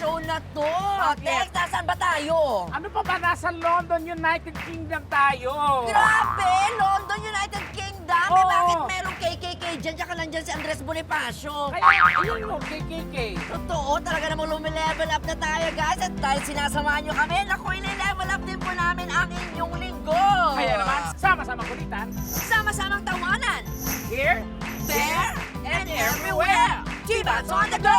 show na to. Bakit? Tex, nasaan ba tayo? Ano pa ba? Nasa London, United Kingdom tayo. Grabe! London, United Kingdom! Eh, Oo. bakit merong KKK dyan? Tsaka nandyan si Andres Bonifacio. Kaya, yun yung KKK. Totoo, talaga namang lumilevel up na tayo, guys. At dahil sinasamahan nyo kami, naku, level up din po namin ang inyong linggo. Kaya naman, sama-sama kulitan. Sama-samang tawanan. Here, There and everywhere. Chivas on the go!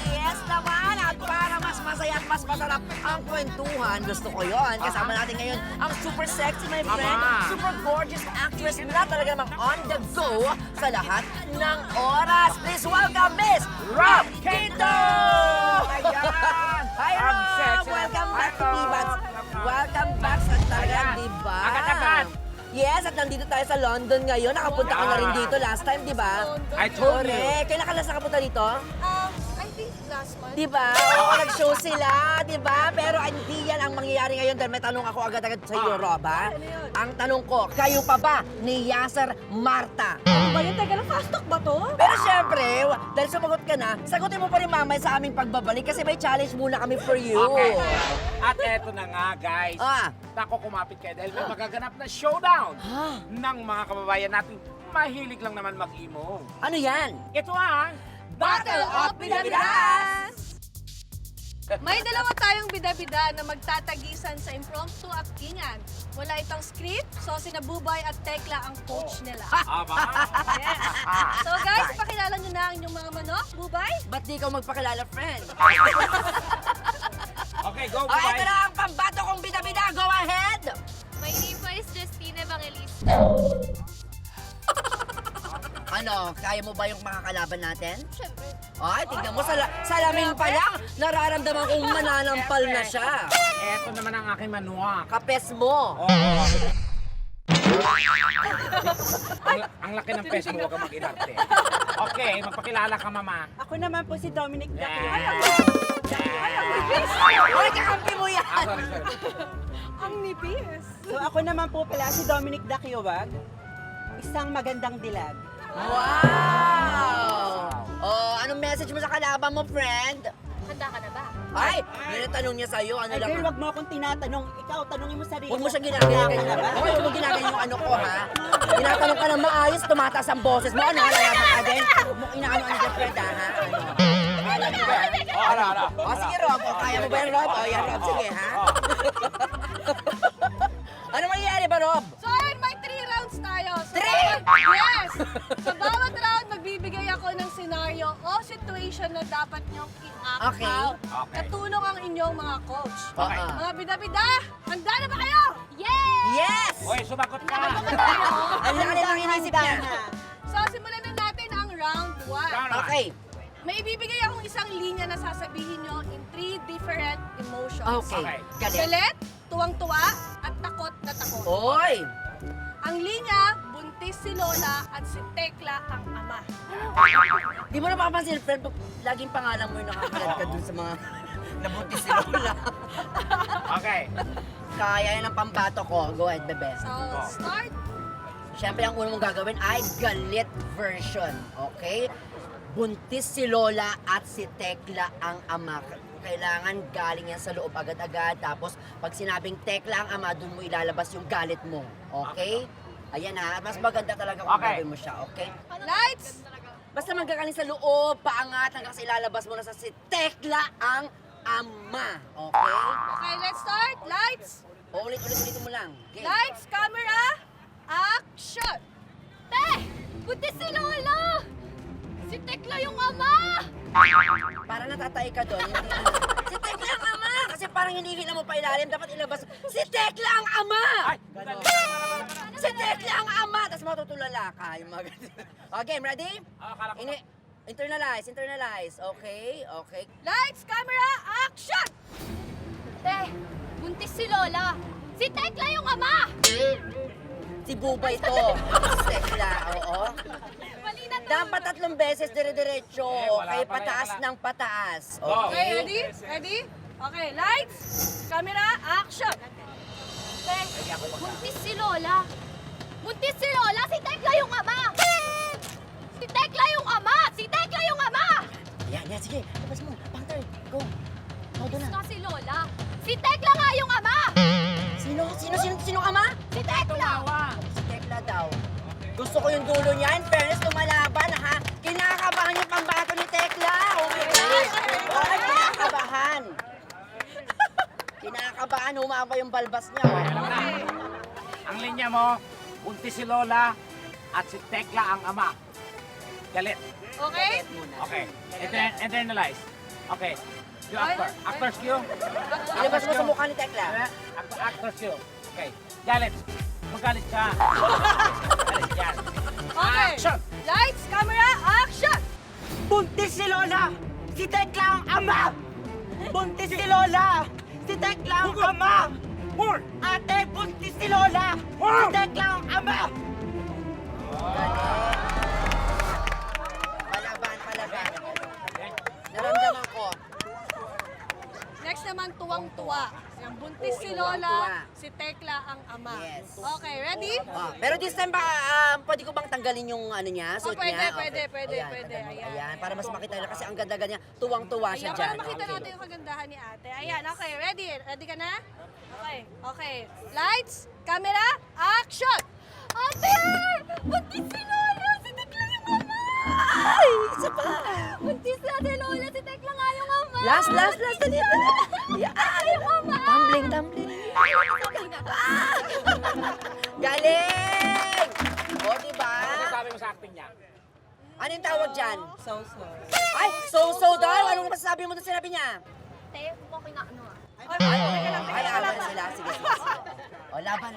Yes naman! At para mas masaya at mas masarap ang kwentuhan, gusto ko yon. Kasama natin ngayon ang super sexy, my friend. Tama. Super gorgeous actress na talaga namang on the go sa lahat ng oras. Please welcome Miss Rob Quinto! Ayan! Hi, Ang Rob! sexy Welcome naman. back to Hello. Divas. Welcome back sa talaga, Ayan. diba? Agad-agad. Yes, at nandito tayo sa London ngayon. Nakapunta ka na rin dito last time, di ba? I told you. Correct. Kailan ka last nakapunta dito? I think last month. Di ba? Oo, nag-show sila, di ba? Pero hindi yan ang mangyayari ngayon dahil may tanong ako agad-agad sa iyo, Rob, ha? Ang tanong ko, kayo pa ba ni Yasser Marta? Ano ba yun? Teka lang, fast talk ba to? Pero syempre, dahil sumagot ka na, sagutin mo pa rin mamaya sa aming pagbabalik kasi may challenge muna kami for you. Okay. At eto na nga, guys. Ah. Nako, kumapit kayo dahil may magaganap na showdown Ah. ng mga kababayan natin. Mahilig lang naman mag-emo. Ano yan? Ito ang Battle of Bidabidas! May dalawa tayong bida-bida na magtatagisan sa impromptu actingan. Wala itong script, so sina Bubay at Tekla ang coach nila. Aba. Yes. So guys, pakilala nyo na ang inyong mga manok. Bubay? Ba't di ikaw magpakilala, friend? Okay, go, Ah, ito bye. na ang pambato kong bida-bida. Go ahead! My name po is Justina Evangelista. Ano, kaya mo ba yung makakalaban natin? Siyempre. Ay, tignan mo, salamin pa lang, nararamdaman kong mananampal na siya. Ito naman ang aking manuwa. Kapes mo. Oo. ang laki ng peso mo, huwag kang mag-inarte. Okay, magpakilala ka, mama. Ako naman po si Dominic Yeah. Ay, kakampi mo yan. Sorry. Ang nipis. So ako naman po pala si Dominic Dakiowag, isang magandang dilag. Wow! Oh, anong message mo sa kalaban mo, friend? Handa ka na ba? Ay, tanong niya sa'yo, ano Ay lang. girl, wag mo akong tinatanong. Ikaw, tanongin mo sarili Huwag mo siya Handa ginaganyan. ka na ba? Hoy, huwag mo ginaganyan yung ano ko, ha? Tinatanong ka ng maayos, tumataas ang boses mo. Ano, lalaban ka din? Huwag mo inaano-ano dyan, friend, ha? Ano? O, sige, Rob. O, kaya mo ba yan, Rob? O, yan, Rob. Sige, ha? Ano mangyayari ba, Rob? So may 3 rounds tayo. So, Three? Yes! Sa bawat round, magbibigay ako ng scenario o situation na dapat niyong i-act Okay. out. Okay. Katulong ang inyong mga coach. Okay. Oo. Mga bida-bida, handa na ba kayo? Yay! Yes! Hoy, sumagot ka. Ano na kanilang inisip niya? So simulan na natin ang round 1. Okay. May ibibigay akong isang linya na sasabihin nyo in 3 different emotions. Okay. Okay. Galit. Galit, tuwang-tuwa, at takot na takot. Oy! Ang linya, buntis si Lola at si Tekla ang ama. Di mo na mapapansin, friend, laging pangalan mo yung nakakalat ka dun sa mga nabuntis si Lola. Okay. Kaya yan ang pambato ko. Go ahead, bebe. So, start. Siyempre, ang una mong gagawin ay galit version. Okay? Buntis si Lola at si Tekla ang ama. Kailangan galing yan sa loob agad-agad. Tapos, pag sinabing Tekla ang ama, dun mo ilalabas yung galit mo. Okay? Ayan ha. Mas maganda talaga kung Okay. gagawin mo siya. Okay? Lights! Basta magkakaling sa loob, paangat, hanggang sa ilalabas mo na sa si Tekla ang ama. Okay? Okay, let's start. Lights! O, ulit-ulit mo lang. Okay. Lights, camera, action! Te! Buntis si Lola! Si Tekla yung ama! Para natatay ka doon. Si Tekla ang ama! Kasi parang hinihila mo pa ilalim, dapat ilabas. Si Tekla ang ama! Ay, Ganon. Si Tekla ang ama! Tapos matutulala ka. Yung mga ganun. Okay, ready? akala ko. Internalize. Okay. Lights, camera, action! Te! Buntis si Lola! Si Tekla yung ama! Si Bubay to. Si Tekla, oo. Mali na to! Dapat 3 beses dire-diretso. Wala Kaya pala, pataas wala. ng pataas. Go. Okay, ready? Ready? Okay, lights, camera, action! Te! Buntis si Lola! Buntis si Lola! Si Tekla yung ama! Si Tekla yung ama! Si Tekla yung ama! Yan, sige. Labas mo. Pang turn. Go. Buntis nga si Lola. Si Tekla nga yung ama! Sino ama? Si Tekla! Si Tekla daw. Gusto ko yung dulo niya. In fairness, lumalaban ha. Kinakabahan yung pambato ni Tekla. Oh my God. Bakit kinakabahan? Kinakabahan, humaba yung balbas niya. Oh. Alam na. Ang linya mo, buntis si Lola at si Tekla ang ama. Galit. Okay? Okay. Internalize. Okay. You actor. Actor's cue. Ilabas mo sa mukha ni Tekla. Actor's cue. Okay. Galit. Magalit ka. Galit yan. Okay. Action! Lights, camera, action! Buntis si Lola! Si Tekla ang ama! Buntis si Lola! Si Tekla ang ama! More! Ate, buntis si Lola! Si Tekla ang ama! Palaban. Naramdaman ko. Next naman, tuwang-tuwa. Yung buntis Oo, si tuwang-tuwa. Lola, si Tekla ang ama. Yes. Okay, ready? Pero this time ba, pwede ko bang tanggalin yung ano niya, suit pwede, niya? pwede. Ayan. Ayan. Para mas makita nila kasi ang ganda-ganda niya. Tuwang-tuwa siya Ayan, dyan. para makita natin yung kagandahan ni ate. Ayan, okay, ready? Ready ka na? Okay. Lights, camera, action! Ate! Buntis si Lola! Si Tekla yung ama! Ay, isa pa. Buntis na si Lola! Si Tekla nga yung ama! Last, dali. Ay, yung ama! Tumbling. Sabay na. Galing! O, diba? Ano sabi mo sa acting niya? Ano yung tawag dyan? So. Ay, so daw. Anong masasabi mo na sinabi niya? Te, okay na ano ah. Ay, laban sila. Sige. O, laban.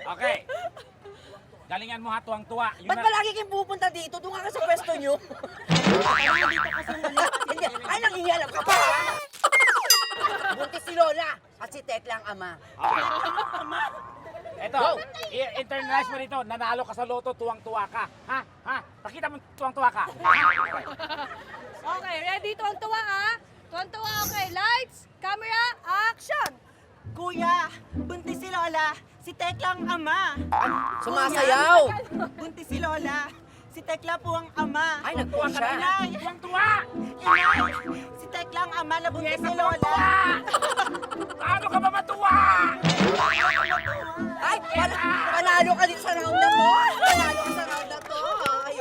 Okay. Galingan mo ha, tuwang-tuwa. Yun Ba't na- ba lagi kayong pupunta dito? Doon ka sa pwesto nyo. Hindi. Ay, nangingialam ka pa. Buntis si Lola at si Tekla ang ama. Okay. Ito, Go! internalize mo rito. Nanalo ka sa loto, tuwang-tuwa ka. Ha? Pakita mo tuwang-tuwa ka. Okay, ready? Tuwang-tuwa ah. Tuwang-tuwa, okay. Lights, camera, action! Kuya, buntis si Lola! Si Tekla ang ama! Sumasayaw. Buntis si Lola! Si Tekla po ang ama! Ay, nagpuan siya. Inay! Tuwang-tuwa! Inay! Si Tekla ang ama na buntis si Lola! Tuwang-tuwa! Paano ka ba matuwa? Ay, panalo ka din sa round na to. Panalo ka sa round na to. Ay.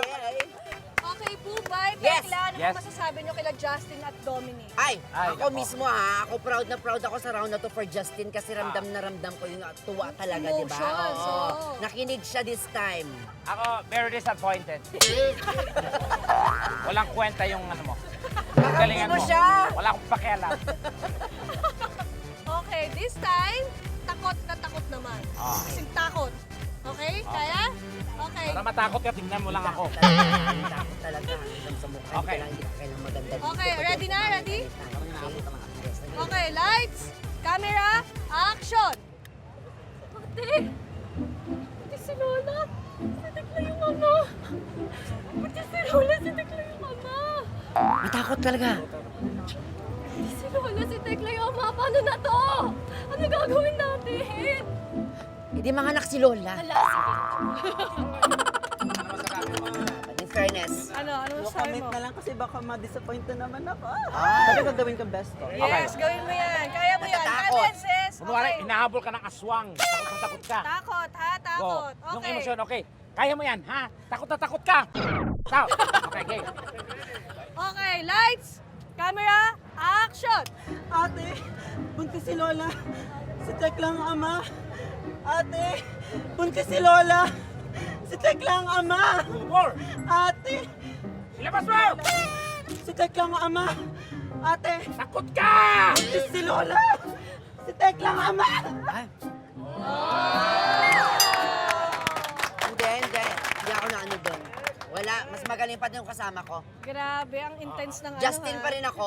Okay, Bubay, Yes. Tekla, ano Yes. masasabi nyo kila Justin at Dominic? Ay, Ay, ako nako. mismo ha. Ako proud na proud ako sa round na to for Justin kasi ramdam na ramdam ko yung tuwa talaga, di ba? Emotions, oo. Nakinig siya this time. Ako, very disappointed. Walang kwenta yung ano mo. Kakampi Galingan mo mo. siya. Wala akong pakialam. Okay, this time, takot na takot naman. Ah. Kasing takot. Okay, kaya? Okay. Para matakot ka, tingnan mo lang ako. Takot talaga. Hanggang sa mukha. Okay. Hindi ka kailangan maganda dito. Okay, ready na? Ready? Okay. Okay, lights, camera, action! Ate! Buntis si Lola! Si Tekla yung ama! Buntis si Lola! Si Tekla yung ama! Matakot talaga. Buntis si Lola! Si Tekla yung ama! Paano na to? Ano gagawin natin? Hindi manganak si Lola. Hala, sige. In fairness. Ano No sabi comment mo? na lang kasi baka ma-disappoint na naman ako. Ay. Sabi gagawin ko best ko. Yes, gawin mo yan. Kaya mo yan. Natatakot. Kaya sis. Kunwari, Okay. hinahabol ka ng aswang. Takot ka. Takot, ha? Go. Takot. Yung Okay. emosyon, okay. Kaya mo yan, ha? Takot na takot ka. Stop. Okay, game. Okay, lights, camera, action! Ate, buntis si Lola. Si Tekla ang ama. Ate, buntis si Lola. Si Tekla ang ama. More. Ate, Ilabas mo! si Tekla ang ama. Ate, Takot ka! buntis si Lola. Si Tekla ang ama. Ay. Hindi. Hindi ako na ano doon. Wala, mas magaling pa din yung kasama ko. Grabe, ang intense ng Justin ano, pa rin ako.